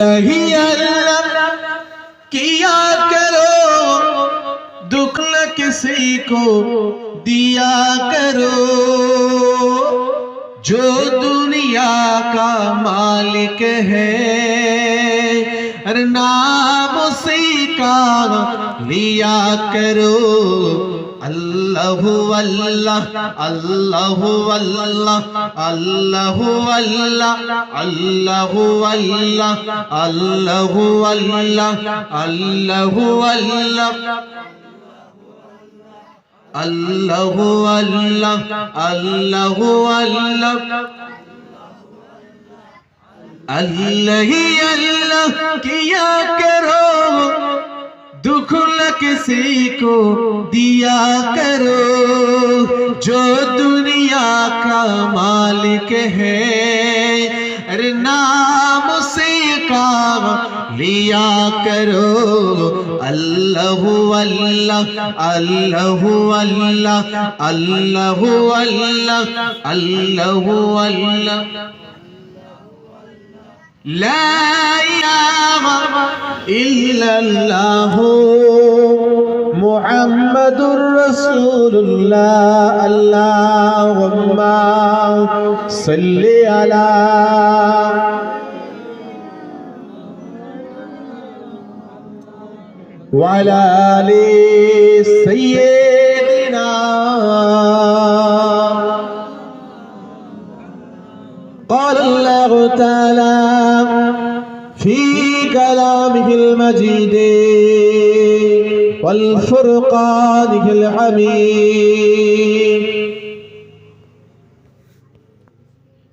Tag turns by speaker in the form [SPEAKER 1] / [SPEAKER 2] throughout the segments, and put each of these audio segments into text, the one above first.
[SPEAKER 1] ही अल्लाह किया करो, दुख न किसी को दिया करो। जो दुनिया का मालिक है, हर नाम उसी का लिया करो। अल्लाह अल्लाह अल्लाह अल्लाह अल्लाह अल्लाह अल्लाह अल्लाह अल्लाह अल्लाह अल्लाह अल्लाह अल्लाह अल्लाह अल्लाह अल्लाह ही अल्लाह किया करो, दुख न किसी को दिया करो। जो दुनिया का मालिक है, अरे नाम उसी का लिया करो। अल्लाह अल्लाह अल्लाह अल्लाह अल्लाह अल्लाह अल्लाह अल्लाह ला इलाहा इल्लल्लाह मुहम्मदुर रसूलुल्लाह। अल्लाहुम्मा सल्ली अला वअला आलि सय्यिदिना। قال الله تعالى في كلامه المجيد والفرقانه الحميد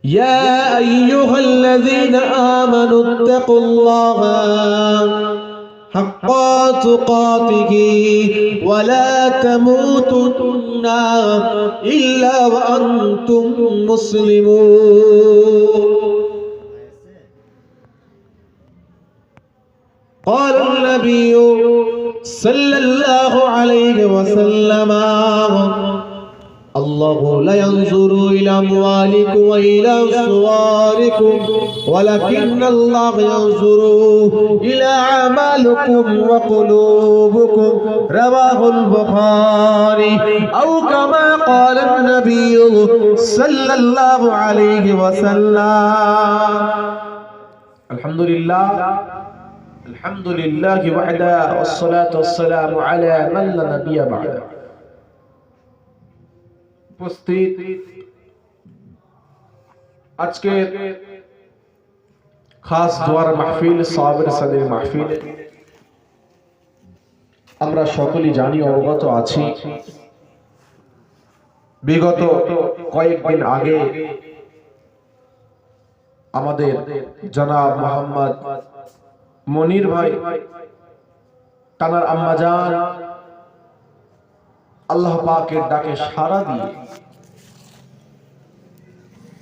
[SPEAKER 1] يا أيها الذين آمنوا اتقوا الله حق تقاته ولا تموتن إلا وأنتم مسلمون. قال النبي صلى الله عليه وسلم الله لا ينظر إلى أموالكم وإلى صوركم ولكن الله ينظر إلى أعمالكم وقلوبكم. رواه البخاري أو كما قال النبي صلى الله عليه وسلم. الحمد لله الحمد لله وحده والصلاة والسلام على من لا نبي بعده. উপস্থিত আজকে খাস দোয়ার মাহফিল, সাহাবের সাদের মাহফিল আমরা সকলেই জানি, অবগত আছি। বিগত কয়েকদিন আগে আমাদের জনাব মোহাম্মদ মনির ভাই তানার আম্মাজান আল্লাহ পাকের ডাকে সাড়া দিয়ে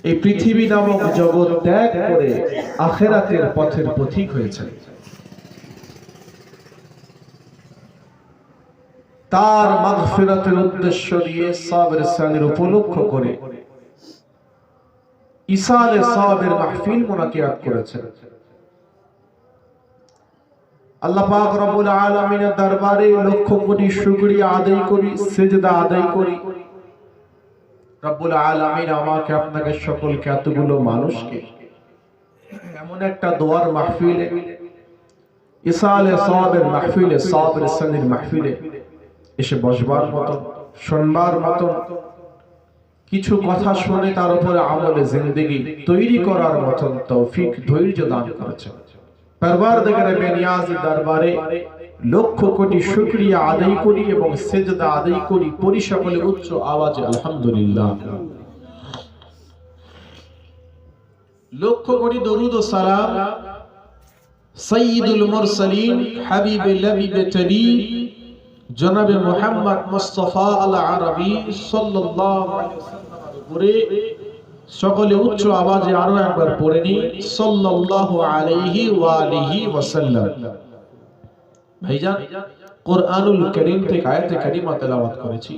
[SPEAKER 1] এই পৃথিবী নামক জগৎ ত্যাগ করে আখিরাতের পথের পথিক হয়েছেন। তার মাগফিরাতের উদ্দেশ্য নিয়ে সাবের সানের উপলক্ষ করে ইসালে সাবের মাহফিল মুনাকিয়াত করেছেন। আল্লাহ পাক রব্বুল আলামিনের দরবারে লক্ষ কোটি শুকরিয়া আদায় করি, সিজদা আদায় করি। রব্বুল আলামিন আমাকে আপনাকে সকলকে, এতগুলো মানুষকে এমন একটা দোয়ার মাহফিলে, ইসালে সাবের মাহফিলে, সাবের সানের মাহফিলে এসে বসবার মতো, শুনবার মতো, কিছু কথা শুনে তার উপরে আমলে জিন্দেগি তৈরি করার মতন তৌফিক, ধৈর্য দান করেছেন। পরওয়ারদিগারে বেনিয়াজের দরবারে লক্ষ কোটি শুকরিয়া আদায় করি এবং সিজদা আদায় করি। পরি সকলে উচ্চ আওয়াজে আলহামদুলিল্লাহ। লক্ষ কোটি দরুদ ও সালাম সাইয়্যিদুল মুরসালিন হাবিবে লবিবে তবিব জনাবে মুহাম্মদ মুস্তাফা আল আরবি সাল্লাল্লাহু আলাইহি ওয়াসাল্লামের উপরে সকলে উচ্চ আওয়াজে আরো একবার পড়ে নি, সাল্লাল্লাহু আলাইহি ওয়া আলিহি ওয়াসাল্লাম। ভাইজান, কুরআনুল কারীম থেকে আয়াতে কারিমা তেলাওয়াত করেছি।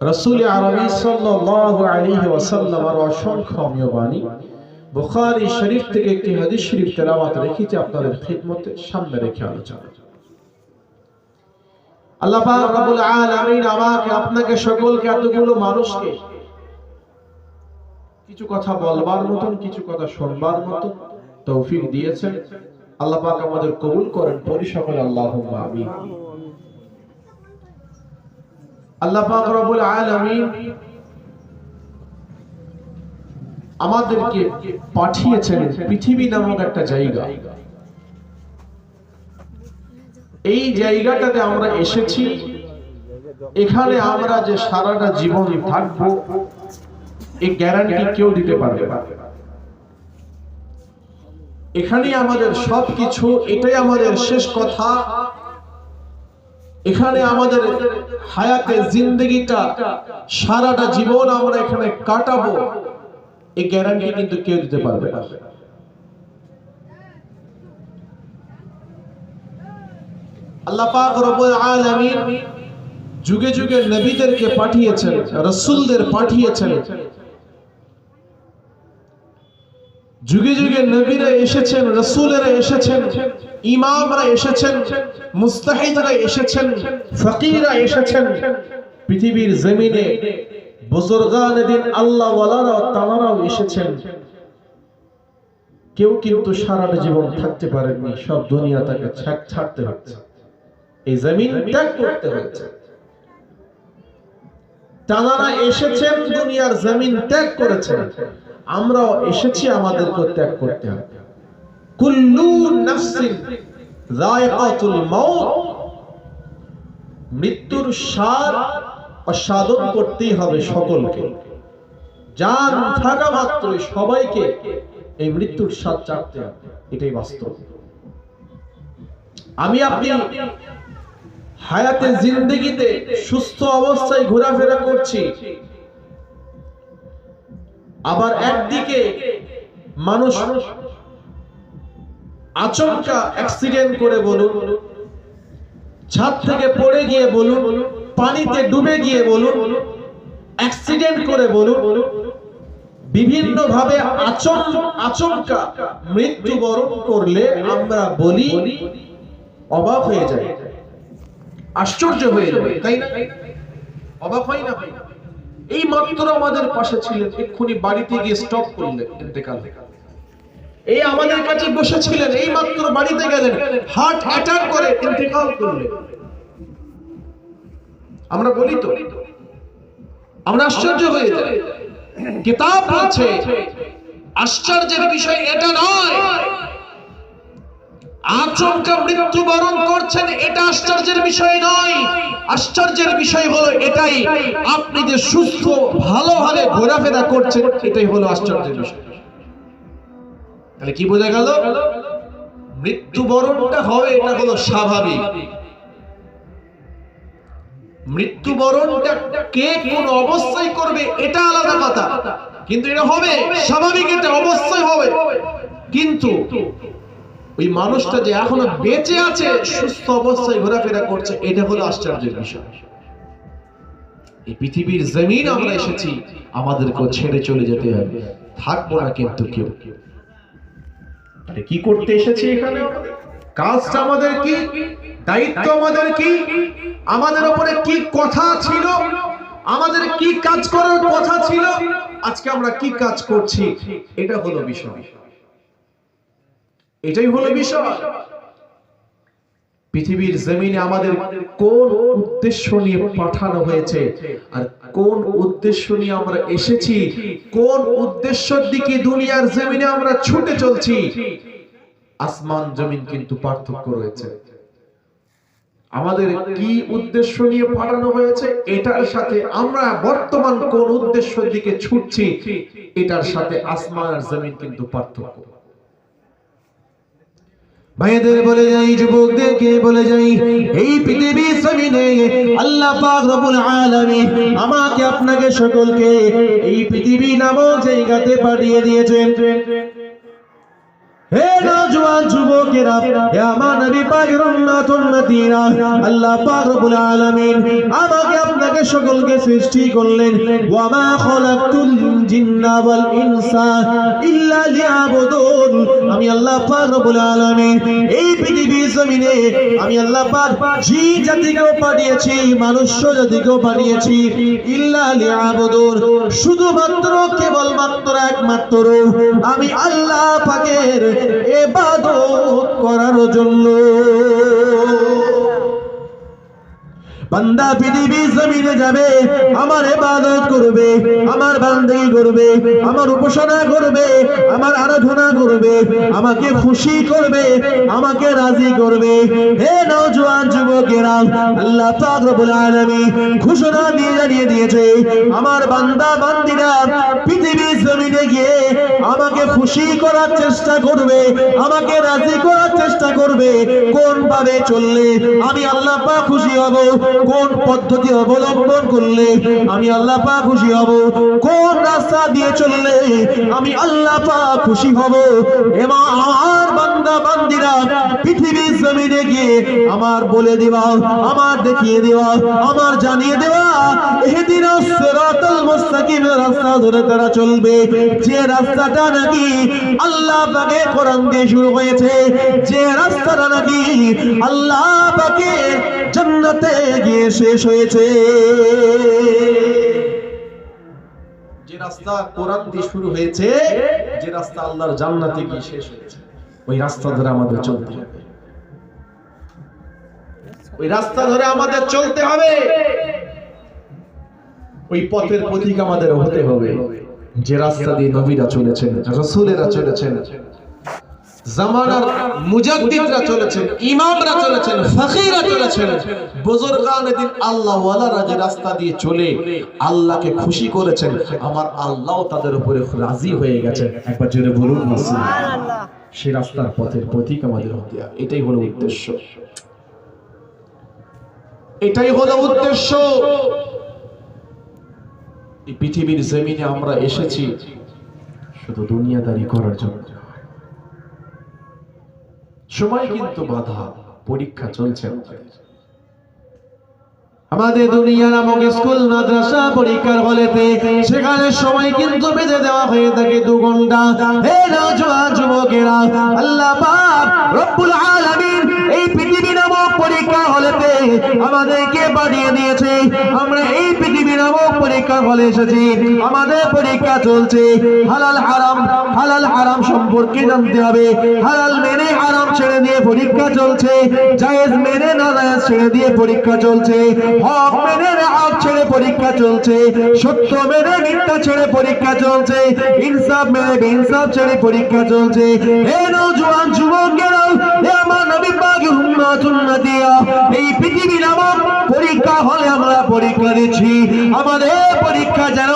[SPEAKER 1] রাসূল আরবি সাল্লাল্লাহু আলাইহি ওয়াসাল্লামের অসংখ্য বাণী বুখারী শরীফ থেকে একটি হাদিস শরীফ তেলাওয়াত রেখেছি আপনাদের খিদমতে, সামনে রেখে আলোচনা। আল্লাহ পাক রব্বুল আলামিন আমাকে আপনাকে সকলকে এতগুলো মানুষকে কিছু কথা বলবার মতন, কিছু কথা শুনবার মতন তৌফিক দিয়েছেন। আল্লাহ পাক আমাদের কবুল করেন, পড়ি সকলে আল্লাহুম্মা আমিন। আল্লাহ পাক রব্বুল আলামিন আমাদেরকে পাঠিয়েছেন পৃথিবী নামক একটা জায়গা। এই জায়গাটাতে আমরা এসেছি, এখানে আমরা যে সারাটা জীবন থাকবো এই গ্যারান্টি কেউ দিতে পারবে না। এখানেই আমাদের সবকিছু, এটাই আমাদের শেষ কথা। এখানে আমাদের হায়াতে জিন্দেগিটা, সারাটা জীবন আমরা এখানে কাটাবো, এই গ্যারান্টি কিন্তু কেউ দিতে পারবে না। আল্লাহ পাক রব্বুল আলামিন যুগে যুগে নবীদেরকে পাঠিয়েছেন, রাসূলদের পাঠিয়েছেন। যুগে যুগে নবীরা এসেছেন, রাসূলেরা এসেছেন, ইমামরা এসেছেন, মুস্তাহিদরা এসেছেন, ফকিরা এসেছেন। পৃথিবীর জমিনে বুজুর্গানে দিন আল্লাহ ওয়ালারা তারাও এসেছেন। কেউ কিন্তু সারাটা জীবন থাকতে পারেননি, সব দুনিয়া তাকে ছাড়তে হচ্ছে, এই জমিন ত্যাগ করতে হচ্ছে। তারা এসেছেন, দুনিয়ার জমিন ত্যাগ করেছেন। আমরাও এসেছি, আমাদেরকে ত্যাগ করতে হবে। কুল্লু নাফসিন যায়কাতুল মাউত, মৃত্যুর স্বাদ আস্বাদন করতেই হবে সকলকে। জান থাকা মাত্রই সবাইকে এই মৃত্যুর স্বাদ চাখতে হবে, এটাই বাস্তব। আমি আপনি হায়াতে জিন্দেগিতে সুস্থ অবস্থায় ঘোরাফেরা করছি, আবার একদিকে মানুষ আচমকা অ্যাক্সিডেন্ট করে বলুন, ছাদ থেকে পড়ে গিয়ে বলুন, পানিতে ডুবে গিয়ে বলুন, অ্যাক্সিডেন্ট করে বলুন, বিভিন্ন ভাবে আচমকা মৃত্যুবরণ করলে আমরা বলি, অবাক হয়ে যায়, আশ্চর্য হয়ে যায়, তাই না? অবাক হয় না? এই মাত্র আমাদের পাশে ছিলেন, এক্ষুনি বাড়িতে গিয়ে স্টপ করলেন, ইন্তেকাল। এই আমাদের কাছে বসেছিলেন, এই মাত্র বাড়িতে গেলেন, হার্ট অ্যাটাক করে ইন্তেকাল করলেন। আমরা বলি তো, আমরা আশ্চর্য হয়ে যাই। কিতাব বলছে আশ্চর্যের বিষয় এটা নয়, আচমকা মৃত্যুবরণ করছেন এটা আশ্চর্যের বিষয় নয়। আশ্চর্যের বিষয় হলো এটাই, আপনি যে সুস্থ ভালোভাবে ঘোরাফেরা করছেন, এটাই হলো আশ্চর্যের বিষয়। তাহলে কি বোঝা গেল? মৃত্যুবরণটা হবে, এটা হলো স্বাভাবিক। মৃত্যুবরণটা কে কোন অবস্থায় করবে এটা আলাদা কথা, কিন্তু এটা হবে স্বাভাবিক, এটা অবশ্যই হবে। কিন্তু ওই মানুষটা যে এখনো বেঁচে আছে, সুস্থ অবস্থায় ঘোরাফেরা করছে, এটা হলো আশ্চর্যের বিষয়। এই পৃথিবীর জমিন আমরা এসেছি, আমাদেরকে ছেড়ে চলে যেতে হবে, থাকবো না কিন্তু কেউ। কি করতে এসেছি এখানে? কাজটা আমাদের কি, দায়িত্ব আমাদের কি, আমাদের উপরে কি কথা ছিল, আমাদের কি কাজ করার কথা ছিল, আজকে আমরা কি কাজ করছি, এটা হলো বিষয়। এটাই হলো বিষয়। পৃথিবীর জমিনে আমাদের কোন উদ্দেশ্য নিয়ে পাঠানো হয়েছে, আর কোন উদ্দেশ্য নিয়ে আমরা এসেছি, কোন উদ্দেশ্যের দিকে দুনিয়ার জমিনে আমরা ছুটে চলছি, আসমান জমিন কিন্তু পার্থক্য রয়েছে। আমাদের কি উদ্দেশ্য নিয়ে পাঠানো হয়েছে, এটার সাথে আমরা বর্তমান কোন উদ্দেশ্যের দিকে ছুটছি, এটার সাথে আসমান আর জমিন কিন্তু পার্থক্য। ভাইদের বলে যাই, যুবকদেরকে বলে যাই, এই পৃথিবীর জমিনে আল্লাহ পাক রব্বুল আলামিন আমাকে আপনাকে সকলকে এই পৃথিবী নামক জায়গাতে পাঠিয়ে দিয়েছেন।
[SPEAKER 2] হে নওজোয়ান যুবকেরা, হে আমার নবী পাক রহমাতুল মদিনা, আল্লাহ পাক রব্বুল আলামিন আমাকে আপনাকে সকলকে সৃষ্টি করলেন। ওয়া মা খালাকতুল জিন্না ওয়াল ইনসা ইল্লা লিয়াবুদুন। আমি আল্লাহ পাক রব্বুল আলামিন এই পৃথিবীর জমিনে আমি আল্লাহ পাক জিন জাতিকেও পাঠিয়েছি, মানুষ জাতিকেও পাঠিয়েছি, ইল্লা লিয়াবুদুন, শুধুমাত্র কেবলমাত্র একমাত্র আমি আল্লাহ পাকের ইবাদত করার জন্য। বান্দা পৃথিবীর জমিনে যাবে, আমার ইবাদত করবে, আমার বান্দাগি করবে, আমার উপাসনা করবে, আমার আরাধনা করবে, আমাকে খুশি করবে, আমাকে রাজি করবে। হে নওজোয়ান যুবকেরা, আল্লাহ পাক রব্বুল আলামিন ঘোষণা দিয়ে জানিয়ে দিয়েছে, আমার বান্দা বান্দিরা পৃথিবীর জমিনে গিয়ে আমাকে খুশি করার চেষ্টা করবে, আমাকে রাজি করার চেষ্টা করবে। কোন ভাবে চললে আমি আল্লাহ পাক খুশি হব, কোন পদ্ধতি অবলম্বন করলে আমি আল্লাহ পাক খুশি হব, কোন রাস্তা দিয়ে চললে আমি আল্লাহ পাক খুশি হব। এবং আমার বান্দা বান্দিরা পৃথিবীর জমিনে গিয়ে আমার বলে দেওয়া, আমার দেখিয়ে দেওয়া, আমার জানিয়ে দেওয়া ইহদিনাস সিরাতাল মুস্তাকিম রাস্তা ধরে তারা চলবে, যে রাস্তাটা নাকি আল্লাহ পাকের কোরআন দিয়ে শুরু হয়েছে, যে রাস্তাটা নাকি আল্লাহ পাকের জান্নাতে গিয়ে শেষ হয়েছে। যে রাস্তা কোরআন দিয়ে শুরু হয়েছে, যে রাস্তা আল্লাহর জান্নাতে গিয়ে শেষ হয়েছে, ওই রাস্তা ধরে আমাদের চলতে হবে, ওই রাস্তা ধরে আমাদের চলতে হবে, ওই পথের পথিক আমাদের হতে হবে, যে রাস্তা দিয়ে নবীরা চলেছেন, রাসূলেরা চলেছেন, জামানার মুজাদ্দিদরা চলেছেন, ইমামরা চলেছেন, ফকিররা চলেছেন, বুজুর্গানে দিন আল্লাহ ওয়ালারা যে রাস্তা দিয়ে চলে আল্লাহকে খুশি করেছেন, আমার আল্লাহ তাদের উপরে রাজি হয়ে গেছেন। একবার জোরে বলুন না সুবহানাল্লাহ। সেই রাস্তার পথের পথিক আমাদের হতে হবে, এটাই হলো উদ্দেশ্য, এটাই হলো উদ্দেশ্য। এই পৃথিবীর জমিনে আমরা এসেছি শুধু দুনিয়াদারি করার জন্য। সময় কিন্তু বাধা, পরীক্ষা চলছে আমাদের দুনিয়া নামক স্কুল মাদ্রাসা পরীক্ষার হলেতে, সেখানে সময় কিন্তু বেঁধে দেওয়া হয়ে থাকে 2 ঘন্টা। হে নওজোয়ান যুবকেরা, আল্লাহ পাক রব্বুল আলামিন এই পৃথিবী নামক পরীক্ষা হলেতে আমাদেরকে পাঠিয়ে দিয়েছে। আমরা এই পৃথিবী নামক পরীক্ষা হলে এসেছি, আমাদের পরীক্ষা চলছে। হালাল হারাম সম্পর্কে জানতে হবে, হালাল মেনে হারাম ছেড়ে দিয়ে পরীক্ষা চলছে, জায়েজ মেনে নাজায়েজ ছেড়ে দিয়ে পরীক্ষা চলছে, হক মেনে হক ছেড়ে পরীক্ষা চলছে, সত্য মেনে মিথ্যা ছেড়ে পরীক্ষা চলছে, ইনসাফ মেনে বেইনসাফ ছেড়ে পরীক্ষা চলছে। হে নওজোয়ান যুবকেরা, হে আমার নবী পাক উম্মাতুল মাদিয়া, এই পৃথিবী নামক পরীক্ষা হলে আমরা পরীক্ষা দিচ্ছি, আমাদের পরীক্ষা যেন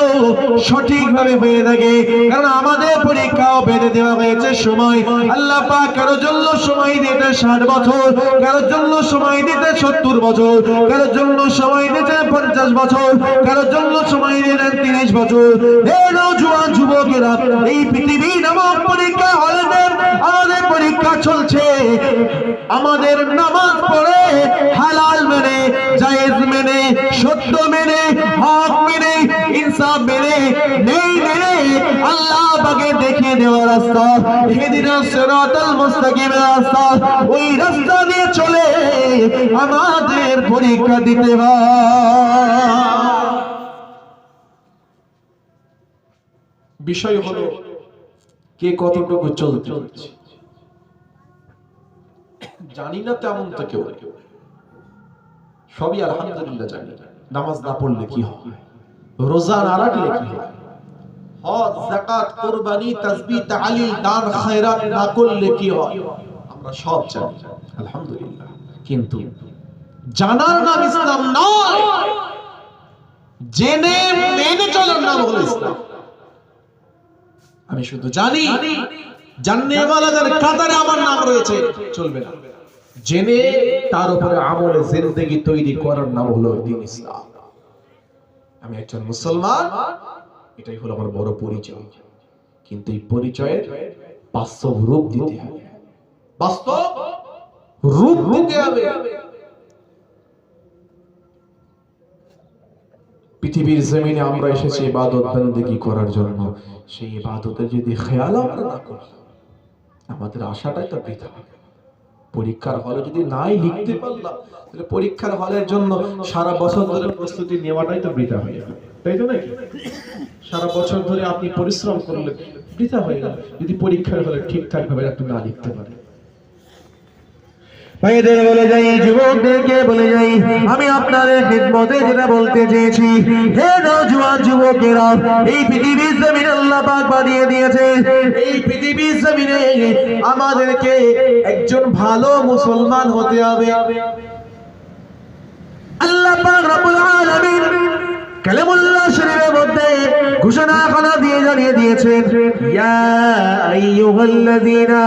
[SPEAKER 2] সঠিকভাবে হয়ে থাকে, কারণ আমাদের পরীক্ষাও বেঁধে দেওয়া হয়েছে সময়। আল্লাহ পাক কারোর জন্য সময় দিতে 60 বছর, কারোর জন্য সময় দিতে 70 বছর, কারোর জন্য সময় দিতে 50 বছর, কারোর জন্য সময় দিতে 30 বছর। হে নওজোয়ান যুবকেরা, এই পৃথিবী নামক পরীক্ষা হলেতে আমাদের পরীক্ষা চলছে। আমাদের নামাজ পড়ে হালাল মেনে, জায়েজ মেনে, সত্য মেনে, হক মেনে, ইনসাফ মেনে, নেই মেনে আল্লাহ পাকের দেখিয়ে দেওয়া রাস্তা, ইহদিনাস সিরাতাল মুস্তাকিম রাস্তা, ওই রাস্তা দিয়ে চলে আমাদের পরীক্ষা দিতে হয়। বিষয় হলো কে কতটুকু চলতে হচ্ছে। জানি না তেমন তো কেউ, সবই আলহামদুলিল্লাহ জানি। নামাজ না পড়লে কি হয়, রোজা না রাখলে কি হয়, হজ যাকাত কুরবানি তাসবিহ তাহলিল দান খায়রাত না করলে কি হয়, আমরা সব জানি আলহামদুলিল্লাহ। কিন্তু জানার নাম ইসলাম নয়, জেনে মেনে চলার নাম হলো ইসলাম। আমি শুধু জানি, জাননে ওয়ালাদের কাতারে আমার নাম রয়েছে, চলবে না। জেনে তার উপরে আমলে জিন্দেগি তৈরি করার নাম হলো দ্বীন ইসলাম। আমি একজন মুসলমান, এটাই হলো আমার বড় পরিচয়। কিন্তু এই পরিচয়ের
[SPEAKER 1] বাস্তব রূপ দিতে হবে, বাস্তব রূপ দিতে হবে। পৃথিবীর জমিনে আমরা এসেছি ইবাদত বندگی করার জন্য, সেই ইবাদতের যদি খেয়াল আমরা না করি আমাদের আশাটাই তো বৃথা হবে। পরীক্ষার হলে যদি নাই লিখতে পারলাম তাহলে পরীক্ষার হলের জন্য সারা বছর ধরে প্রস্তুতি নেওয়াটাই তো বৃথা হয়ে যাবে, তাই তো নাকি? সারা বছর ধরে আপনি পরিশ্রম করলে বৃথা হয়ে গেল যদি পরীক্ষার হলে ঠিকঠাক ভাবে আপনি না লিখতে পারেন।
[SPEAKER 2] ভাইদের বলে যাই, যুবকদেরকে বলে যাই, আমি আপনাদের খিদমতে যেটা বলতে চেয়েছি, হে নওজোয়ান যুবকেরা, এই পৃথিবীর জমিনে আল্লাহ পাক বানিয়ে দিয়েছে, এই পৃথিবীর জমিনে আমাদেরকে একজন ভালো মুসলমান হতে হবে। আল্লাহ পাক রব্বুল আলামিন কালামুল্লাহ শরীফের মধ্যে ঘোষণা দিয়ে জানিয়ে দিয়েছেন, ইয়া আইয়ুহাল্লাযীনা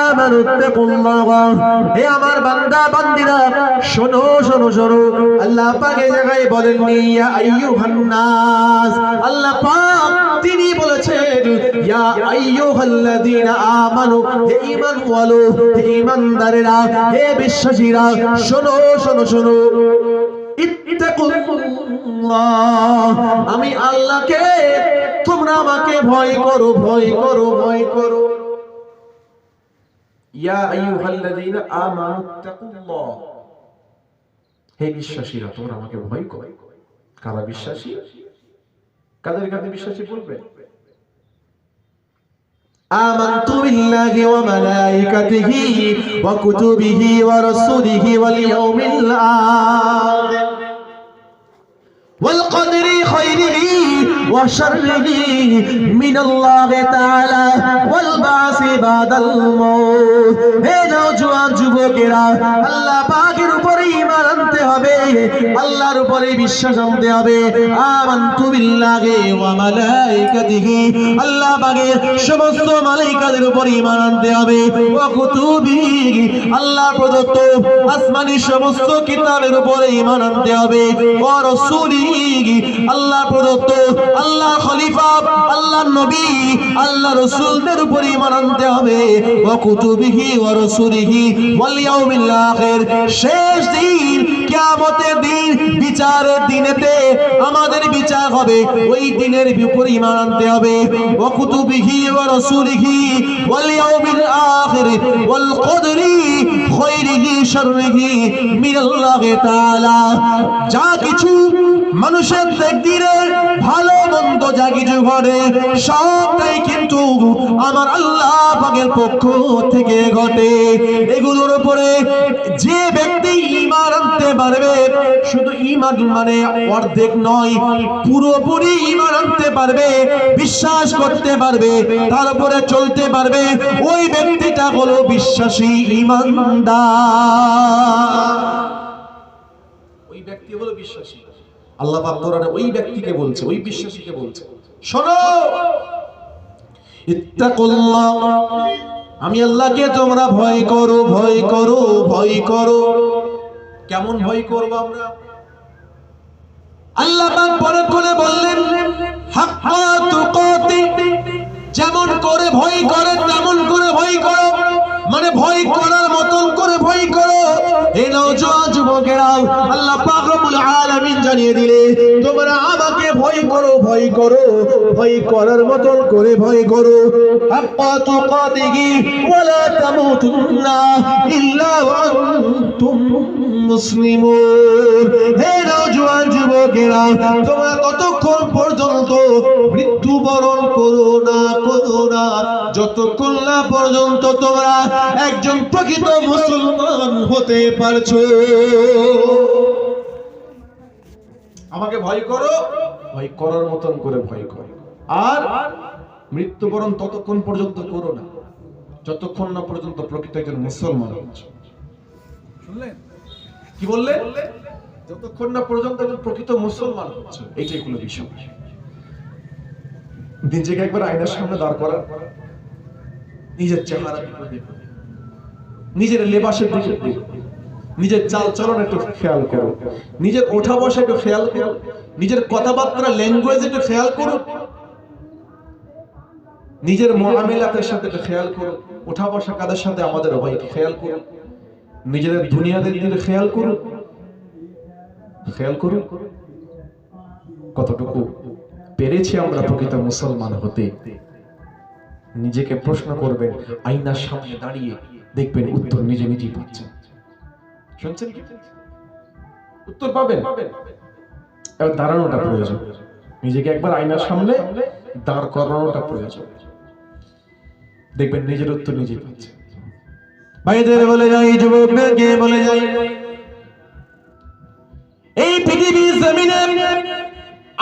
[SPEAKER 2] আমানুত্তাকুল্লাহ, হে আমার বান্দা বান্দিরা শোনো শোনো শোনো। আল্লাহ পাক এই জায়গায় বলেননি ইয়া আইয়ুহান নাস, আল্লাহ পাক তিনি বলেছেন ইয়া আইয়ুহাল্লাযীনা আমানু, হে ঈমানওয়ালো, হে ঈমানদারেরা, হে বিশ্বাসীরা শোনো শোনো শোনো। আমি আল্লাহকে, তোমরা আমাকে ভয় করো ভয় করো ভয় করো।
[SPEAKER 1] ইয়া আইয়ুহাল্লাযীনা আমানুত্তাকুল্লাহ, হে বিশ্বাসীরা তোমরা আমাকে ভয় করো। কারা বিশ্বাসী? কাদের কাছে বিশ্বাসী বলবে?
[SPEAKER 2] আমানতু বিল্লাহি ওয়া মালাইকাতিহি ওয়া কুতুবিহি ওয়া রাসূলিহি ওয়াল ইয়াউমিল আখির ওয়াল কদরি খায়রিহি ওয়া শাররিহি মিনাল্লাহি তাআলা ওয়াল বাসি বাদাল মাউত। হে নওজোয়ান যুবকেরা, আল্লাহ পাকের উপরে ঈমান আনতে হবে, আল্লাহর উপরে বিশ্বাস আনতে হবে। আমানতু বিল্লাহি ওয়া মালাইকাতিহি, আল্লাহ পাকের সমস্ত মালাইকাদের উপর ঈমান আনতে হবে। ওয়া কুতুবিহি, আল্লাহ প্রদত্ত আসমানি সমস্ত কিতাবের উপর ঈমান আনতে হবে। ওয়া রাসূলিহি, আল্লাহ প্রদত্ত, আল্লাহ খলিফা, আল্লাহ নবী, আল্লাহ রাসূলদের উপর ঈমান আনতে হবে। ওয়া কুতুবিহি ওয়া রাসূলিহি ওয়াল ইয়াউমিল আখির, শেষ দিন কিয়ামতের দিন, বিচারের দিনেতে আমাদের বিচার হবে, ওই দিনের উপর ঈমান আনতে হবে। ওয়া কুতুবিহি ওয়া রাসূলিহি ওয়াল ইয়াউমিল আখির ওয়াল কদরি খায়রিহি শাররিহি মিনাল্লাহি তাআলা। যা কিছু মানুষের তাকদীরের ভালো মন্দ যা কিছু ঘটে সবটাই কিন্তু আমার আল্লাহ পাকের পক্ষ থেকে ঘটে। এগুলোর উপরে যে ব্যক্তি ঈমান আনতে পারবে, শুধু ঈমান মানে অর্ধেক নয়, পুরোপুরি ঈমান আনতে পারবে, বিশ্বাস করতে পারবে, তার উপরে চলতে পারবে, ওই ব্যক্তিটা হলো বিশ্বাসী ঈমানদার।
[SPEAKER 1] ওই ব্যক্তি হলো বিশ্বাসী। আল্লাহ পাক কোরআনে ওই ব্যক্তিকে বলছে, ওই বিশ্বাসীকে বলছে, শোনো
[SPEAKER 2] ইত্তাকুল্লাহ, আমি আল্লাহকে তোমরা ভয় করো ভয় করো ভয় করো।
[SPEAKER 1] কেমন ভয় করব আমরা?
[SPEAKER 2] আল্লাহ পাক পরে করে বললেন হাক্কা তুকাতি, যেমন করে ভয় করে তেমন করে ভয় করো, মানে ভয় করার মতন করে ভয় করো। এই নওজোয়ান যুবকেরা, আল্লাহ পাক রব্বুল আলামিন জানিয়ে দিলে তোমরা আমাকে ভয় করো ভয় করো, ভয় করার মতন করে ভয় করো। হাক্কা তুকাতিহি ওয়া লা তামুতুন্না ইল্লা ওয়া আনতুম মুসলিমুন। হে নওজোয়ান যুবকেরা, তোমরা ততক্ষণ পর্যন্ত মৃত্যুবরণ করো না যতক্ষণ না পর্যন্ত তোমরা একজন প্রকৃত মুসলমান হতে পারছো।
[SPEAKER 1] আমাকে ভয় করো, ভয় করার মতন করে ভয় করো, আর মৃত্যুবরণ ততক্ষণ পর্যন্ত করো না যতক্ষণ না পর্যন্ত প্রকৃত একজন মুসলমান হচ্ছ। শুনলেন কি বললেন? যতক্ষণ না পর্যন্ত একজন প্রকৃত মুসলমান হচ্ছ, এটাই হলো বিষয়। নিজেকে একবার আয়নার সামনে দাঁড় করা, নিজের চেহারা দেখো, নিজের লেবাসের দিকে দেখো, নিজের চাল চলন একটু খেয়াল করো, নিজের ওঠা বসা একটু খেয়াল করো, নিজের কথাবার্তা ল্যাঙ্গুয়েজ একটু খেয়াল করো। নিজের মুআমালাতের সাথে খেয়াল করুন, ওঠা বসা কাদের সাথে আমাদের হয় খেয়াল করুন, নিজেদের দুনিয়াদের দিকে খেয়াল করুন, খেয়াল করুন কতটুকু পেরেছি আমরা প্রকৃত মুসলমান হতে। নিজেকে প্রশ্ন করবেন, আয়নার সামনে দাঁড়িয়ে দেখবেন উত্তর নিজে নিজেই পাচ্ছেন। শুনছেন কি? উত্তর পাবেন। এবার দাঁড়ানোটা প্রয়োজন, নিজেকে একবার আয়নার সামনে দাঁড় করানোটা প্রয়োজন, দেখবেন নিজের উত্তর নিজেই পাচ্ছেন।
[SPEAKER 2] ভাইদের বলে যাই, যুবকদেরকে বলে যাই, এই পৃথিবীর জমিনে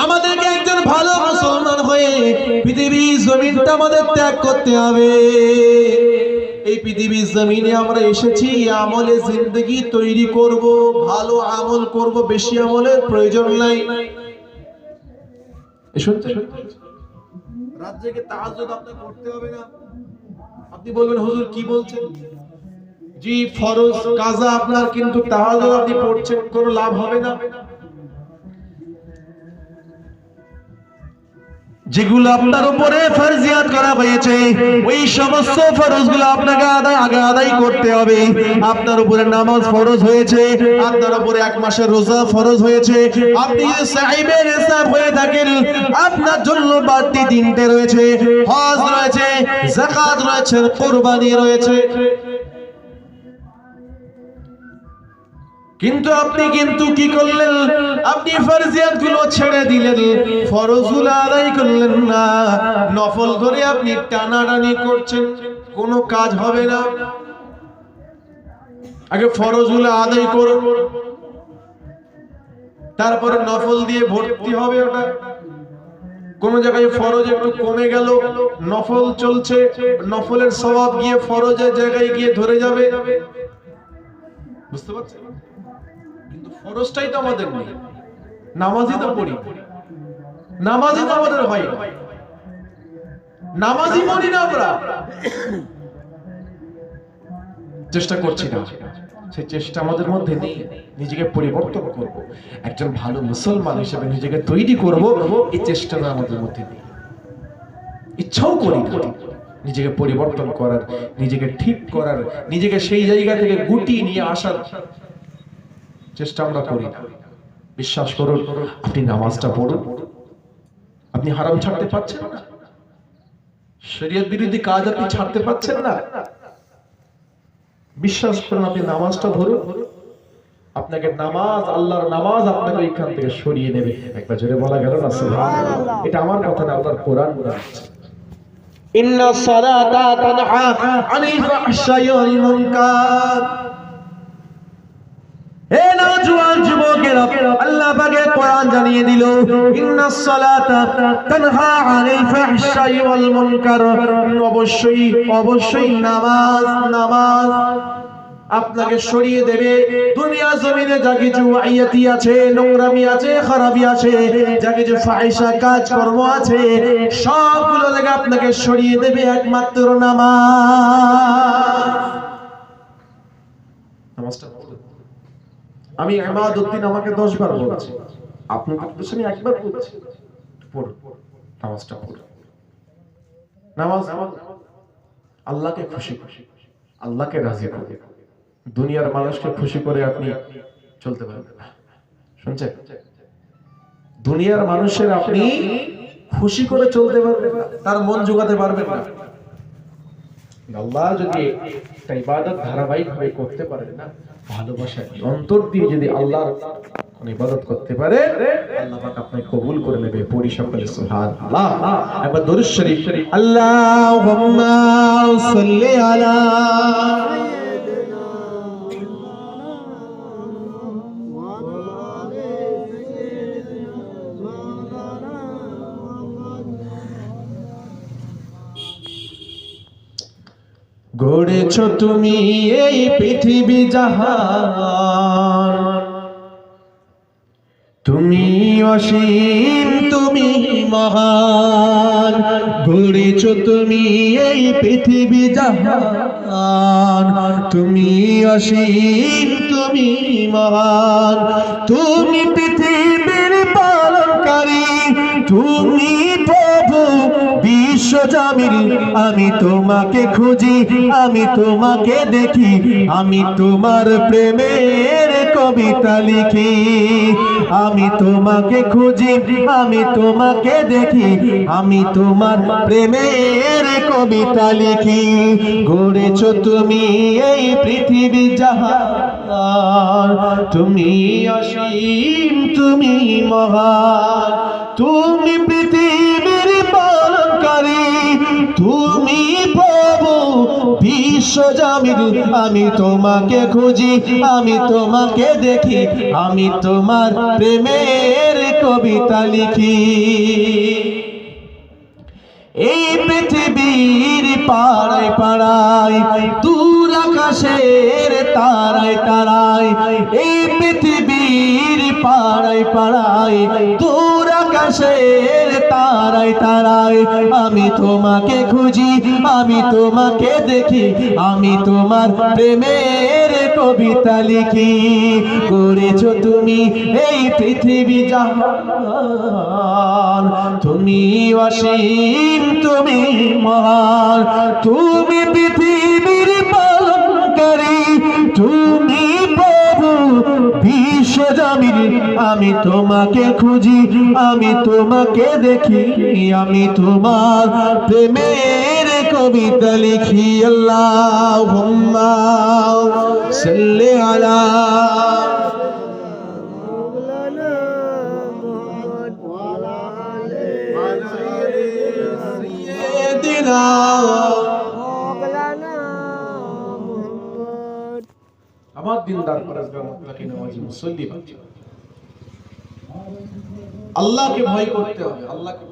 [SPEAKER 2] আমাদেরকে একজন ভালো মুসলমান হয়ে পৃথিবীর জমিনটা আমাদের ত্যাগ করতে হবে। এই পৃথিবীর জমিনে আমরা এসেছি আমলে জিন্দেগি তৈরি করব, ভালো আমল করব, বেশি আমলের প্রয়োজন নাই।
[SPEAKER 1] শুনতে রাত জেগে তাহাজ্জুদ আপনাকে করতে হবে না। আপনি বলবেন হুজুর কি বলছেন? জি, ফরজ কাজা আপনার, কিন্তু তাহাজ্জুদ আপনি পড়ছেন, কোনো লাভ হবে না।
[SPEAKER 2] যেগুলো আপনার উপরে ফরজিয়াত করা হয়েছে ওই সমস্ত ফরজগুলো আপনাকে আগে আদায় করতে হবে। আপনার উপরে নামাজ ফরজ হয়েছে, আপনার উপরে এক মাসের রোজা ফরজ হয়েছে, আপনি যদি সাহিবে নিসাব হয়ে থাকেন আপনার জন্য বাড়তি দিনতে রয়েছে, হজ রয়েছে, যাকাত রয়েছে, কুরবানি রয়েছে। কিন্তু আপনি কি করলেন? আপনি ফরজিয়াত গুলো ছেড়ে দিলেন, ফরজগুলো আদায় করলেন না, নফল ধরে আপনি টানাটানি করছেন, কোনো কাজ হবে না। আগে ফরজগুলো আদায় করুন, তারপরে নফল দিয়ে ভর্তি হবে। ওটা কোন জায়গায় ফরজ একটু কমে গেল, নফল চলছে, নফলের সওয়াব গিয়ে ফরজের জায়গায় গিয়ে ধরে যাবে। বুঝতে পারছেন? কিন্তু ফরজটাই তো আমাদের নেই, নামাজই তো পড়ি, নামাজই তো আমাদের হয় না, নামাজই পড়ি না আমরা, চেষ্টা করছি না, সেই চেষ্টা আমাদের মধ্যে নেই। নিজেকে পরিবর্তন করব, একজন ভালো মুসলমান হিসেবে নিজেকে তৈরি করব, এই চেষ্টাটা আমাদের মধ্যে নেই, ইচ্ছাও করি না নিজেকে পরিবর্তন করার, নিজেকে ঠিক করার, নিজেকে সেই জায়গা থেকে গুটিয়ে নিয়ে আসার চেষ্টা আমরা করি না। বিশ্বাস করুন, আপনি নামাজটা পড়ুন, আপনি হারাম ছাড়তে পারছেন না, শরীয়ত বিরোধী কাজ আপনি ছাড়তে পারছেন না, বিশ্বাস করুন, আপনি নামাজটা ধরুন, আপনাকে নামাজ, আল্লাহর নামাজ আপনাকে এখান থেকে সরিয়ে নেবে। একবার জোরে বলা গেল না সুবহানাল্লাহ? এটা আমার কথা না, আল্লাহর কোরআন বলছে, ইন্নাস সালাতা তানহা আনিল ফাহশাই ওয়াল মুনকার। হে নওজোয়ান যুবকেরা, আল্লাহ পাকের কোরআন জানিয়ে দিল, ইন্নাস সালাতা তানহা আনিল ফাহশাই ওয়াল মুনকার। অবশ্যই নামাজ আপনাকে সরিয়ে দেবে দুনিয়া জমিনে যা কিছু আয়াতি আছে, নোংরামি আছে, খারাপি আছে, যা কিছু ফাহিশা কাজকর্ম আছে, সবগুলো থেকে আপনাকে সরিয়ে দেবে একমাত্র নামাজটা। আমি ইবাদতদিন আমাকে 10 বার বলছি, আপনাদের কাছে আমি একবার বলছি, পড়ুন নামাজটা, পড়ুন নামাজ। আল্লাহকে খুশি, আল্লাহকে রাজি করে, দুনিয়ার মানুষকে খুশি করে আপনি চলতে পারবেন না। শুনছেন? দুনিয়ার মানুষের আপনি খুশি করে চলতে পারবেন না, তার মন জোগাতে পারবেন না। আল্লাহ যদি একটা ইবাদত ধারাবাহিকভাবে করতে পারেন না, ভালোবাসা অন্তর দিয়ে যদি আল্লাহর ইবাদত করতে পারে, আল্লাহ পাক আপনাকে কবুল করে নেবে। পড়ি সকলে সুবহানাল্লাহ। একবার দরুদ শরীফ, আল্লাহুম্মা সাল্লি আলা গড়েছ তুমি এই পৃথিবী জাহান, তুমি অসীম, তুমি মহান। গড়েছ তুমি এই পৃথিবী জাহান, তুমি অসীম, তুমি মহান। তুমি পৃথিবীর পালনকারী, তুমি প্রভু বিশ্বজামিল, আমি তোমাকে খুঁজি, আমি তোমাকে দেখি, আমি তোমার প্রেমের কবিতা লিখি। আমি তোমাকে খুঁজি, আমি তোমাকে দেখি, আমি তোমার প্রেমের কবিতা লিখি। গড়েছো তুমি এই পৃথিবী জাহান, তুমি অসীম, তুমি মহান, তুমি পৃথিবীর পালনকারী, তুমি প্রভু বিশ্বজামিল। আমি তোমাকে খুঁজি, আমি তোমাকে দেখি, আমি তোমার প্রেমের কবিতা লিখি। এই পৃথিবীর পাড়ায় পাড়ায়, দূর আকাশের তারায় তারায়, এই পৃথিবীর পাড়ায় পাড়ায়, দূর আকাশের তারায় তারায়, আমি তোমাকে খুঁজি, আমি তোমাকে দেখি, আমি তোমার প্রেমের কবিতা লিখি। করেছো তুমি এই পৃথিবী জাহান, তুমি অসীম, তুমি মহান, তুমি পৃথিবীর পালনকারী, তুমি প্রভু বিশ্বজামিল। আমি তোমাকে খুঁজি, আমি তোমাকে দেখি, আমি তোমার প্রেমের কবিতা লিখি। আল্লাহুম্মা সাল্লি আলা
[SPEAKER 1] আমার দিনদার পরেজগার মুত্তাকি নামাজি মুসল্লি বাচ্চা, আল্লাহকে ভয় করতে হবে, আল্লাহকে